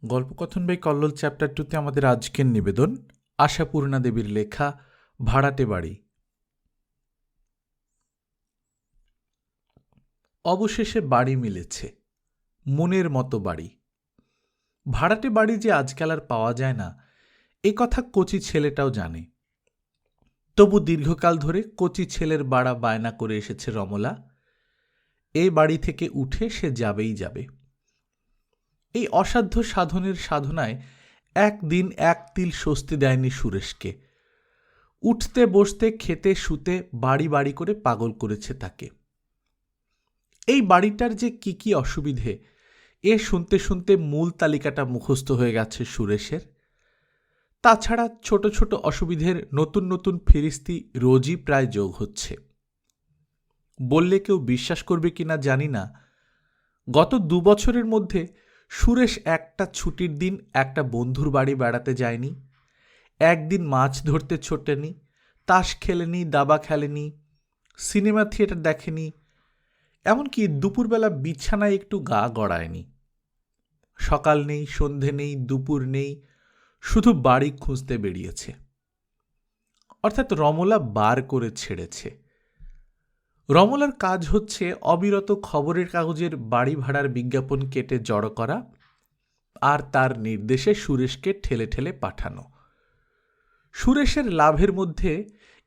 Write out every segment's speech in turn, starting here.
গল্পকথন by Kallol chapter 2তে আমাদের আজকের নিবেদন আশাপূর্ণা দেবীর লেখা ভাড়াটে বাড়ি। অবশেষে বাড়ি মিলেছে, মনের মতো বাড়ি। ভাড়াটে বাড়ি যে আজকাল আর পাওয়া যায় না, এ কথা কচি ছেলেটাও জানে। তবু দীর্ঘকাল ধরে কচি ছেলের বাড়া বায়না করে এসেছে রমলা। এই বাড়ি থেকে উঠে সে যাবেই যাবে। এই অসাধ্য সাধনের সাধনায় একদিন এক তিল স্বস্তি দেয়নি সুরেশকে। উঠতে বসতে খেতে শুতে বাড়ি বাড়ি করে পাগল করেছে তাকে। এই বাড়িটার যে কি কি অসুবিধে, এ শুনতে শুনতে মূল তালিকাটা মুখস্থ হয়ে গেছে সুরেশের। তাছাড়া ছোট ছোট অসুবিধের নতুন নতুন ফিরিস্তি রোজই প্রায় যোগ হচ্ছে। বললে কেউ বিশ্বাস করবে কিনা জানি না, গত 2 বছরের মধ্যে সুরেশ একটা ছুটির দিন একটা বন্ধুর বাড়ি বেড়াতে যায়নি, একদিন মাছ ধরতে ছোটেনি, তাস খেলেনি, দাবা খেলেনি, সিনেমা থিয়েটার দেখেনি, এমনকি দুপুরবেলা বিছানায় একটু গা গড়ায়নি। সকাল নেই, সন্ধে নেই, দুপুর নেই, শুধু বাড়ি খুঁজতে বেরিয়েছে। অর্থাৎ রমলা বার করে ছেড়েছে। রমলার কাজ হচ্ছে অবিরত খবরের কাগজের বাড়ি ভাড়ার বিজ্ঞাপন কেটে জড়ো করা আর তার নির্দেশে সুরেশকে ঠেলে ঠেলে পাঠানো। সুরেশের লাভের মধ্যে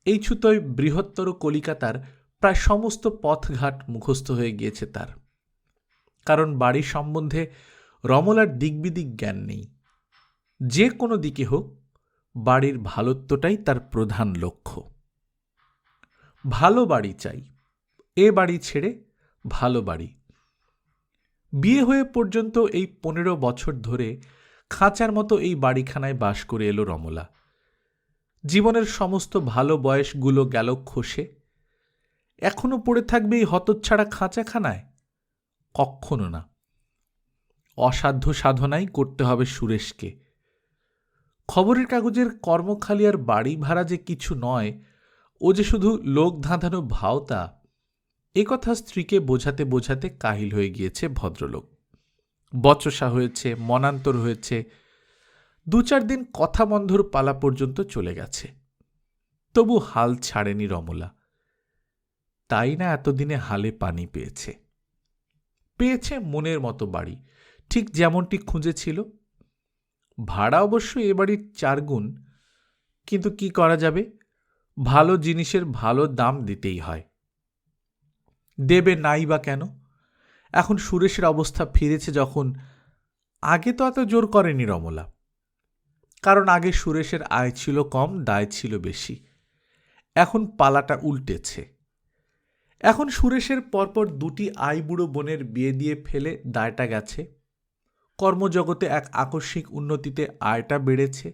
এই ছুতোয় বৃহত্তর কলিকাতার প্রায় সমস্ত পথঘাট মুখস্থ হয়ে গিয়েছে তার। কারণ বাড়ির সম্বন্ধে রমলার দিকবিদিক জ্ঞান নেই। যে কোনো দিকে হোক, বাড়ির ভালোত্বটাই তার প্রধান লক্ষ্য। ভালো বাড়ি চাই, এ বাড়ি ছেড়ে ভালো বাড়ি। বিয়ে হয়ে পর্যন্ত এই 15 বছর ধরে খাঁচার মতো এই বাড়িখানায় বাস করে এলো রমলা। জীবনের সমস্ত ভালো বয়সগুলো গেল খসে। এখনো পড়ে থাকবে এই হতচ্ছাড়া খাঁচাখানায়? কক্ষনো না। অসাধ্য সাধনাই করতে হবে সুরেশকে। খবরের কাগজের কর্মখালি আর বাড়ি ভাড়া যে কিছু নয়, ও যে শুধু লোক ধাঁধানো ভাওতা, এ কথা স্ত্রীকে বোঝাতে বোঝাতে কাহিল হয়ে গিয়েছে ভদ্রলোক। বচসা হয়েছে, মনান্তর হয়েছে, 2-4 দিন কথা বন্ধর পালা পর্যন্ত চলে গেছে। তবু হাল ছাড়েনি রমলা। তাই না এতদিনে হালে পানি পেয়েছে। পেয়েছে মনের মতো বাড়ি, ঠিক যেমনটি খুঁজেছিল। ভাড়া অবশ্য এ বাড়ির 4 গুণ, কিন্তু কি করা যাবে, ভালো জিনিসের ভালো দাম দিতেই হয়। দেবে নাই বা কেন? এখন সুরেশের অবস্থা ফিরেছে যখন, আগে তো এত জোর করেনি রমলা। কারণ আগে সুরেশের আয় ছিল কম, দায় ছিল বেশি। এখন পালাটা উল্টেছে। এখন সুরেশের পরপর 2টি আইবুড়ো বোনের বিয়ে দিয়ে ফেলে দায়টা গেছে। কর্মজগতে এক আকস্মিক উন্নতিতে আয়টা বেড়েছে।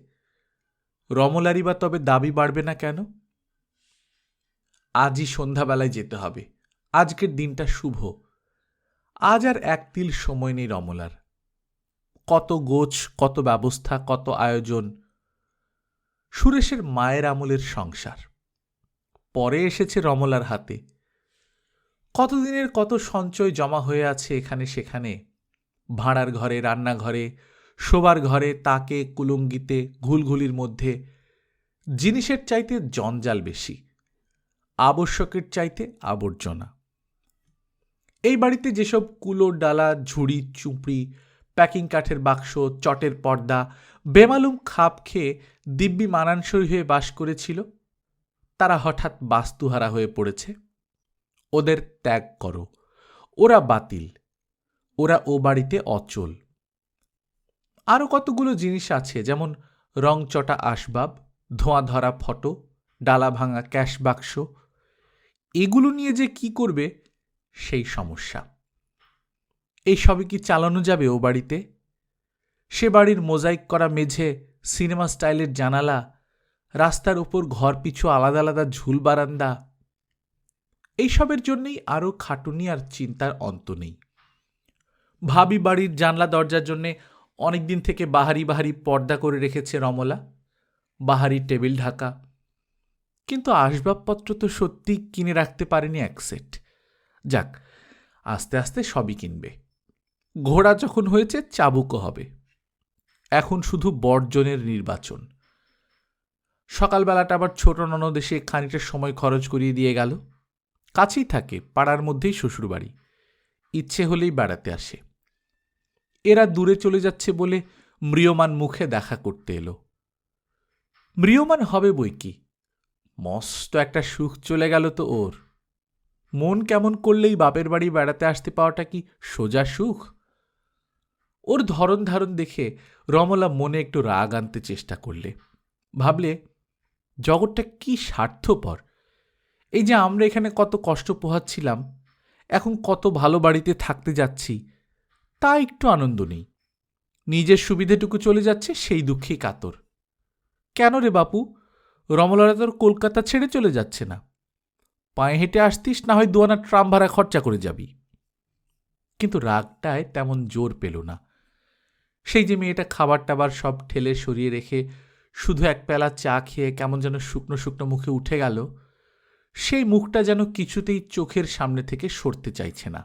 রমলারই বা তবে দাবি বাড়বে না কেন? আজই সন্ধ্যাবেলায় যেতে হবে। আজকের দিনটা শুভ। আজ আর এক তিল সময় নেই রমলার। কত গোছ, কত ব্যবস্থা, কত আয়োজন। সুরেশের মায়ের আমলের সংসার পরে এসেছে রমলার হাতে। কতদিনের কত সঞ্চয় জমা হয়ে আছে এখানে সেখানে, ভাড়ার ঘরে, রান্নাঘরে, শোবার ঘরে, তাকে, কুলুঙ্গিতে, ঘুলঘুলির মধ্যে। জিনিসের চাইতে জঞ্জাল বেশি, আবশ্যকের চাইতে আবর্জনা। এই বাড়িতে যেসব কুলো, ডালা, ঝুড়ি, চুপড়ি, প্যাকিং কাঠের বাক্স, চটের পর্দা বেমালুম খাপ খেয়ে দিব্যি মানানসই হয়ে বাস করেছিল, তারা হঠাৎ বাস্তুহারা হয়ে পড়েছে। ওদের ত্যাগ করো, ওরা বাতিল, ওরা ও বাড়িতে অচল। আরও কতগুলো জিনিস আছে, যেমন রংচটা আসবাব, ধোঁয়া ধরা ফটো, ডালা ভাঙা ক্যাশ বাক্স। এগুলো নিয়ে যে কি করবে সেই সমস্যা। এই সবই কি চালানো যাবে ও বাড়িতে? সে বাড়ির মোজাইক করা মেঝে, সিনেমা স্টাইলের জানালা, রাস্তার উপর ঘর পিছু আলাদা আলাদা ঝুল বারান্দা, এইসবের জন্যই আরও খাটুনি আর চিন্তার অন্ত নেই। ভাবি বাড়ির জানলা দরজার জন্যে অনেকদিন থেকে বাহারি বাহারি পর্দা করে রেখেছে রমলা, বাহারি টেবিল ঢাকা। কিন্তু আসবাবপত্র তো সত্যি কিনে রাখতে পারেনি এক সেট। যাক, আস্তে আস্তে সবই কিনবে। ঘোড়া যখন হয়েছে চাবুকও হবে। এখন শুধু বর্জনের নির্বাচন। সকালবেলাটা আবার ছোট ননদ এসে খানিকটা সময় খরচ করিয়ে দিয়ে গেল। কাছেই থাকে, পাড়ার মধ্যেই শ্বশুরবাড়ি, ইচ্ছে হলেই বেড়াতে আসে। এরা দূরে চলে যাচ্ছে বলে ম্রিয়মান মুখে দেখা করতে এলো। ম্রিয়মান হবে বই কি, মস্ত একটা সুখ চলে গেল তো ওর। মন কেমন করলেই বাপের বাড়ি বেড়াতে আসতে পাওয়াটা কি সোজা সুখ? ওর ধরন ধারণ দেখে রমলা মনে একটু রাগ আনতে চেষ্টা করলে। ভাবলে, জগৎটা কি স্বার্থপর! এই যে আমরা এখানে কত কষ্ট পোহাচ্ছিলাম, এখন কত ভালো বাড়িতে থাকতে যাচ্ছি, তা একটু আনন্দ নেই। নিজের সুবিধেটুকু চলে যাচ্ছে, সেই দুঃখেই কাতর। কেন রে বাপু, রমলারা তোর কলকাতা ছেড়ে চলে যাচ্ছে না? পায়ে হেঁটে আসতিস, না হয় দুয়ানা ট্রাম ভাড়া খরচা করে যাবি। কিন্তু রাগটায় তেমন জোর পেল না। সেই যে মেয়েটা খাবার টাবার সব ঠেলে সরিয়ে রেখে শুধু এক পেলা চা খেয়ে কেমন যেন শুকনো শুকনো মুখে উঠে গেল, সেই মুখটা যেন কিছুতেই চোখের সামনে থেকে সরতে চাইছে না।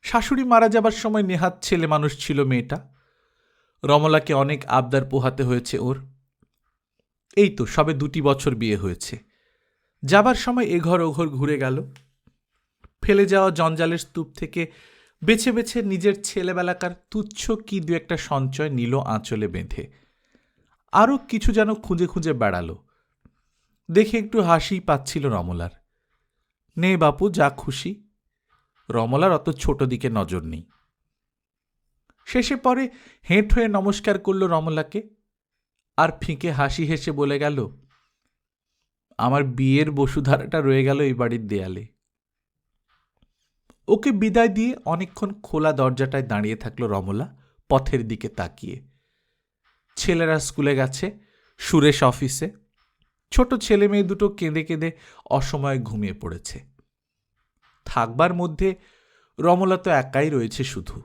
শাশুড়ি মারা যাবার সময় নেহাত ছেলে মানুষ ছিল মেয়েটা। রমলাকে অনেক আবদার পোহাতে হয়েছে ওর। এই তো সবে 2 বছর বিয়ে হয়েছে। যাবার সময় এঘর ওঘর ঘুরে গেল। ফেলে যাওয়া জঞ্জালের স্তূপ থেকে বেছে বেছে নিজের ছেলেবেলাকার তুচ্ছ কি দু একটা সঞ্চয় নিল আঁচলে বেঁধে। আরও কিছু যেন খুঁজে খুঁজে বেড়াল। দেখে একটু হাসি পাচ্ছিল রমলার। নে বাপু, যা খুশি। রমলার অত ছোট দিকে নজর নেই। শেষে পরে হেঁট হয়ে নমস্কার করল রমলাকে, আর ফিকে হাসি হেসে বলে গেল, আমার বিয়ের বসুধারাটা রয়ে গেল এই বাড়ির দেয়ালে। ওকে বিদায় দিয়ে অনেকক্ষণ খোলা দরজাটায় দাঁড়িয়ে থাকল রমলা, পথের দিকে তাকিয়ে। ছেলেরা স্কুলে গেছে, সুরেশ অফিসে। ছোট ছেলে মেয়ে দুটো কেঁদে কেঁদে অসময়ে ঘুমিয়ে পড়েছে। থাকবার মধ্যে রমলা তো একাই রয়েছে শুধু,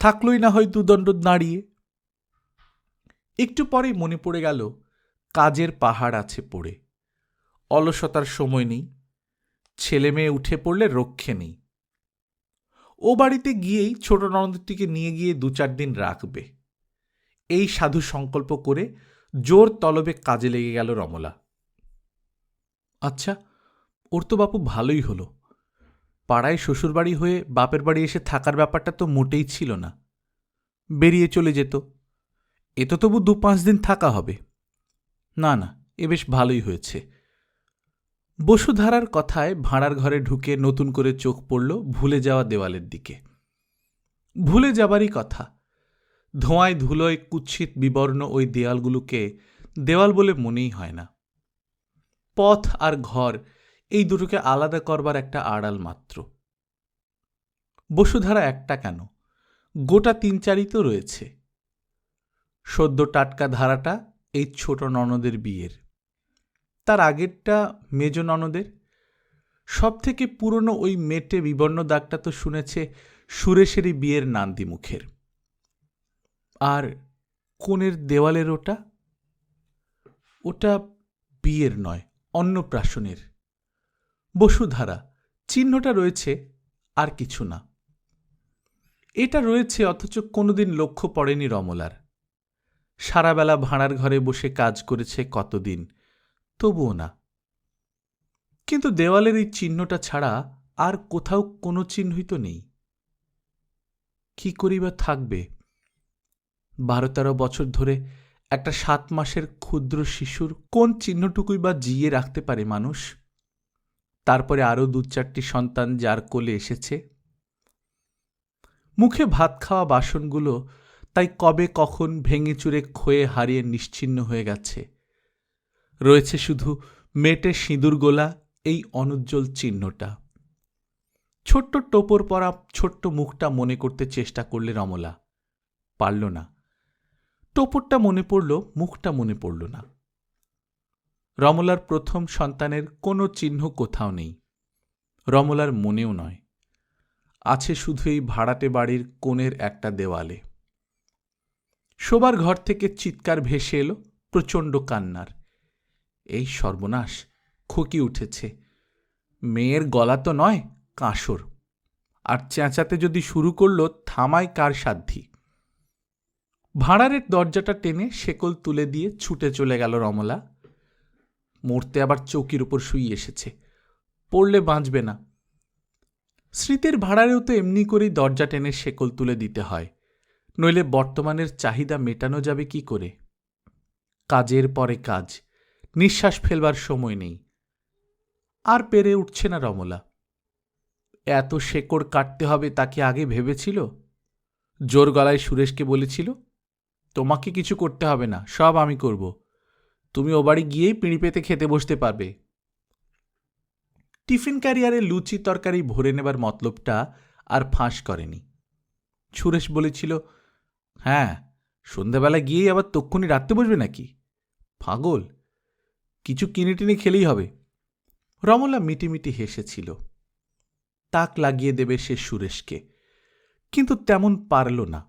থাকলই না হয় দুদণ্ড দাঁড়িয়ে। একটু পরেই মনে পড়ে গেল কাজের পাহাড় আছে পড়ে, অলসতার সময় নেই, ছেলে মেয়ে উঠে পড়লে রক্ষে নেই। ও বাড়িতে গিয়েই ছোট ননদটিকে নিয়ে গিয়ে 2-4 দিন রাখবে, এই সাধু সংকল্প করে জোর তলবে কাজে লেগে গেল রমলা। আচ্ছা, ওর তো বাপু ভালোই হলো। পাড়ায় শ্বশুরবাড়ি হয়ে বাপের বাড়ি এসে থাকার ব্যাপারটা তো মোটেই ছিল না। বেরিয়ে চলে যেত, এ তো তবু 2-5 দিন থাকা হবে। না না, এ বেশ ভালোই হয়েছে। বসুধারার কথায় ভাড়ার ঘরে ঢুকে নতুন করে চোখ পড়ল ভুলে যাওয়া দেওয়ালের দিকে। ভুলে যাবারই কথা। ধোঁয়ায় ধুলোয় কুৎসিত বিবর্ণ ওই দেয়ালগুলোকে দেওয়াল বলে মনেই হয় না। পথ আর ঘর, এই দুটোকে আলাদা করবার একটা আড়াল মাত্র। বসুধারা একটা কেন, গোটা 3-4ই তো রয়েছে। সদ্য টাটকা ধারাটা এই ছোট ননদের বিয়ের, তার আগেরটা মেজ ননদের। সব থেকে পুরনো ওই মেটে বিবর্ণ দাগটা তো শুনেছে সুরেশেরই বিয়ের নান্দি মুখের। আর কোণের দেওয়ালের ওটা, ওটা বিয়ের নয়, অন্নপ্রাশনের। বসুধারা চিহ্নটা রয়েছে, আর কিছু না। এটা রয়েছে অথচ কোনোদিন লক্ষ্য পড়েনি রমলার। সারাবেলা ভাড়ার ঘরে বসে কাজ করেছে কতদিন, তবুও না। কিন্তু দেওয়ালের এই চিহ্নটা ছাড়া আর কোথাও কোনো চিহ্নই তো নেই। কি করিবা থাকবে? 12-13 বছর ধরে একটা 7 মাসের ক্ষুদ্র শিশুর কোন চিহ্নটুকুই বা জিয়ে রাখতে পারে মানুষ? তারপরে আরও 2-4টি সন্তান যার কোলে এসেছে। মুখে ভাত খাওয়া বাসনগুলো তাই কবে কখন ভেঙে চুরে ক্ষয়ে হারিয়ে নিশ্চিহ্ন হয়ে গেছে। রয়েছে শুধু মেটে সিঁদুর গোলা এই অনুজ্জ্বল চিহ্নটা। ছোট্ট টোপর পরা ছোট্ট মুখটা মনে করতে চেষ্টা করলে রমলা, পারল না। টোপরটা মনে পড়ল, মুখটা মনে পড়ল না। রমলার প্রথম সন্তানের কোনো চিহ্ন কোথাও নেই, রমলার মনেও নয়। আছে শুধু এই ভাড়াটে বাড়ির কোণের একটা দেওয়ালে। শোবার ঘর থেকে চিৎকার ভেসে এলো, প্রচণ্ড কান্নার। এই সর্বনাশ, খোকি উঠেছে। মেয়ের গলা তো নয়, কাঁসর। আর চেঁচাতে যদি শুরু করল, থামায় কার সাধ্যি? ভাঁড়ারের দরজাটা টেনে শেকল তুলে দিয়ে ছুটে চলে গেল রমলা। মরতে আবার চৌকির উপর শুয়ে এসেছে, পড়লে বাঁচবে না। স্মৃতির ভাঁড়ারেও তো এমনি করেই দরজা টেনে শেকল তুলে দিতে হয়, নইলে বর্তমানের চাহিদা মেটানো যাবে কি করে? কাজের পরে কাজ, নিঃশ্বাস ফেলবার সময় নেই। আর পেরে উঠছে না রমলা। এত শেকড় কাটতে হবে তাকে আগে ভেবেছিল? জোর গলায় সুরেশকে বলেছিল, তোমাকে কিছু করতে হবে না, সব আমি করব, তুমি ও বাড়ি গিয়েই পিঁড়ি পেতে খেতে বসতে পারবে। টিফিন ক্যারিয়ারে লুচি তরকারি ভরে নেবার মতলবটা আর ফাঁস করেনি। সুরেশ বলেছিল, হ্যাঁ, সন্ধ্যাবেলা গিয়েই আবার তক্ষুনি রাখতে বসবে নাকি? পাগল, কিছু কিনে টিনে খেলেই হবে। রমলা মিটিমিটি হেসেছিল। তাক লাগিয়ে দেবে সে সুরেশকে, কিন্তু তেমন পারল না।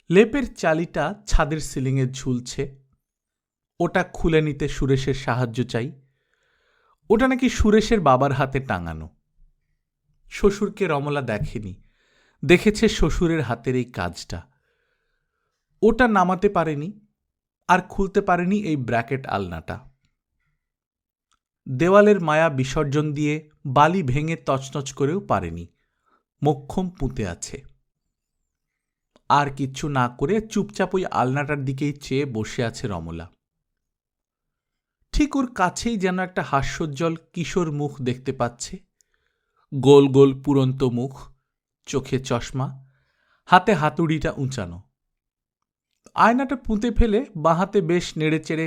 লেপের চালিটা ছাদের সিলিংয়ে ঝুলছে, ওটা খুলে নিতে সুরেশের সাহায্য চাই। ওটা নাকি সুরেশের বাবার হাতে টাঙানো। শ্বশুরকে রমলা দেখেনি, দেখেছে শ্বশুরের হাতের এই কাজটা। ওটা নামাতে পারেনি, আর খুলতে পারেনি এই ব্র্যাকেট আলনাটা। দেওয়ালের মায়া বিসর্জন দিয়ে বালি ভেঙে তছনছ করেও পারেনি, মোক্ষম পুঁতে আছে। আর কিচ্ছু না করে চুপচাপ ওই আলনাটার দিকেই চেয়ে বসে আছে রমলা। ঠিক ওর কাছেই যেন একটা হাস্যোজ্জ্বল কিশোর মুখ দেখতে পাচ্ছে, গোল গোল পুরন্ত মুখ, চোখে চশমা, হাতে হাতুড়িটা উঁচানো। আয়নাটা পুঁতে ফেলে বাঁ হাতে বেশ নেড়েচেড়ে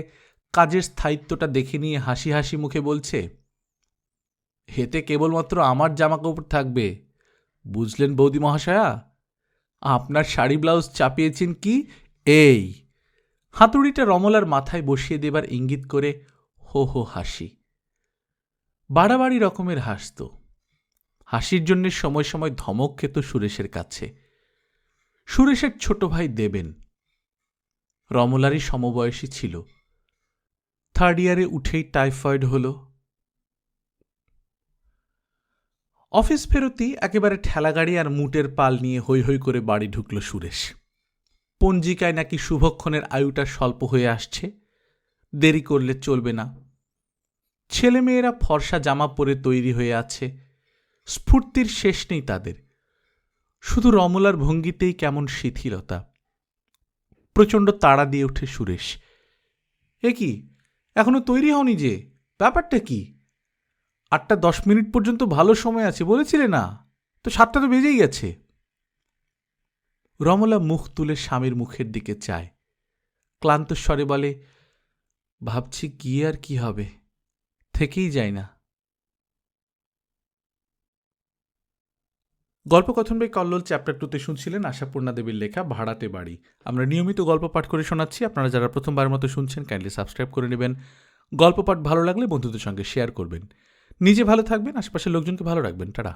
কাজের স্থায়িত্বটা দেখে নিয়ে হাসি হাসি মুখে বলছে, হেতে কেবলমাত্র আমার জামাকাপড় থাকবে, বুঝলেন বৌদি মহাশয়া? আপনার শাড়ি ব্লাউজ চাপিয়েছেন কি এই? হাতুড়িটা রমলার মাথায় বসিয়ে দেবার ইঙ্গিত করে হো হো হাসি। বাড়াবাড়ি রকমের হাসত। হাসির জন্য সময় সময় ধমক খেত সুরেশের কাছে। সুরেশের ছোট ভাই দেবেন রমলারই সমবয়সী ছিল। 3rd ইয়ারে উঠেই টাইফয়েড হল। অফিস ফেরতি একেবারে ঠেলাগাড়ি আর মুটের পাল নিয়ে হৈ হৈ করে বাড়ি ঢুকল সুরেশ। পঞ্জিকায় নাকি শুভক্ষণের আয়ুটা স্বল্প হয়ে আসছে, দেরি করলে চলবে না। ছেলেমেয়েরা ফর্সা জামা পরে তৈরি হয়ে আছে, স্ফূর্তির শেষ নেই তাদের। শুধু রমলার ভঙ্গিতেই কেমন শিথিলতা। প্রচণ্ড তাড়া দিয়ে ওঠে সুরেশ, এ কি, এখনো তৈরি হওনি যে? ব্যাপারটা কি? 8:10 পর্যন্ত ভালো সময় আছে বলেছিলে না? তো 7টা তো বেজেই গেছে। রমলা মুখ তুলে স্বামীর মুখের দিকে চায়, ক্লান্ত স্বরে বলে, ভাবছি কি আর কি হবে, থেকেই যায় না। গল্পকথন বাই কল্লোল চ্যাপ্টার 2তে শুনছিলেন আশাপূর্ণা দেবীর লেখা ভাড়াটে বাড়ি। আমরা নিয়মিত গল্প পাঠ করে শোনাচ্ছি। আপনারা যারা প্রথমবার মতো শুনছেন কাইন্ডলি সাবস্ক্রাইব করে নেবেন। গল্প পাঠ ভালো লাগলে বন্ধুদের সঙ্গে শেয়ার করবেন। নিজে ভালো থাকবেন, আশেপাশের লোকজনকে ভালো রাখবেন। টাটা।